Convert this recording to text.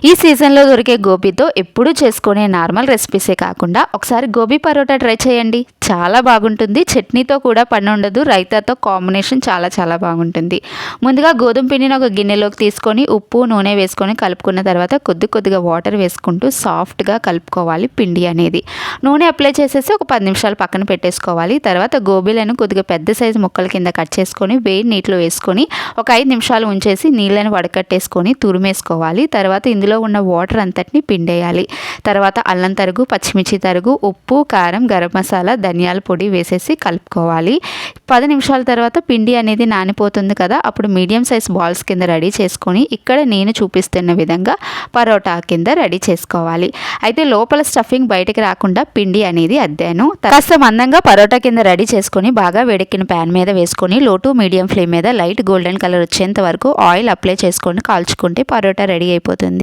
ఈ సీజన్లో దొరికే గోబీతో ఎప్పుడూ చేసుకునే నార్మల్ రెసిపీసే కాకుండా ఒకసారి గోబీ పరోటా ట్రై చేయండి. చాలా బాగుంటుంది. చట్నీతో కూడా పని ఉండదు. రైతాతో కాంబినేషన్ చాలా చాలా బాగుంటుంది. ముందుగా గోధుమ పిండిని ఒక గిన్నెలోకి తీసుకొని ఉప్పు నూనె వేసుకొని కలుపుకున్న తర్వాత కొద్దిగా వాటర్ వేసుకుంటూ సాఫ్ట్గా కలుపుకోవాలి పిండి అనేది. నూనె అప్లై చేసేసి ఒక 10 నిమిషాలు పక్కన పెట్టేసుకోవాలి. తర్వాత గోబీలను కొద్దిగా పెద్ద సైజు ముక్కల కింద కట్ చేసుకొని వేడి నీటిలో వేసుకొని ఒక 5 నిమిషాలు ఉంచేసి నీళ్ళని వడకట్టేసుకొని తురిమేసుకోవాలి. తర్వాత ఇందులో ఉన్న వాటర్ అంతటిని పిండేయాలి. తర్వాత అల్లం తరుగు, పచ్చిమిర్చి తరుగు, ఉప్పు, కారం, గరం మసాలా, ధనియాల పొడి వేసేసి కలుపుకోవాలి. 10 నిమిషాల తర్వాత పిండి అనేది నానిపోతుంది కదా, అప్పుడు మీడియం సైజ్ బాల్స్ కింద రెడీ చేసుకొని ఇక్కడ నేను చూపిస్తున్న విధంగా పరోటా కింద రెడీ చేసుకోవాలి. అయితే లోపల స్టఫింగ్ బయటకు రాకుండా పిండి అనేది అద్దాను. కాస్త మందంగా పరోటా కింద రెడీ చేసుకొని బాగా వేడెక్కిన ప్యాన్ మీద వేసుకొని లో టు మీడియం ఫ్లేమ్ మీద లైట్ గోల్డెన్ కలర్ వచ్చేంత వరకు ఆయిల్ అప్లై చేసుకొని కాల్చుకుంటే పరోటా రెడీ అయిపోతుంది.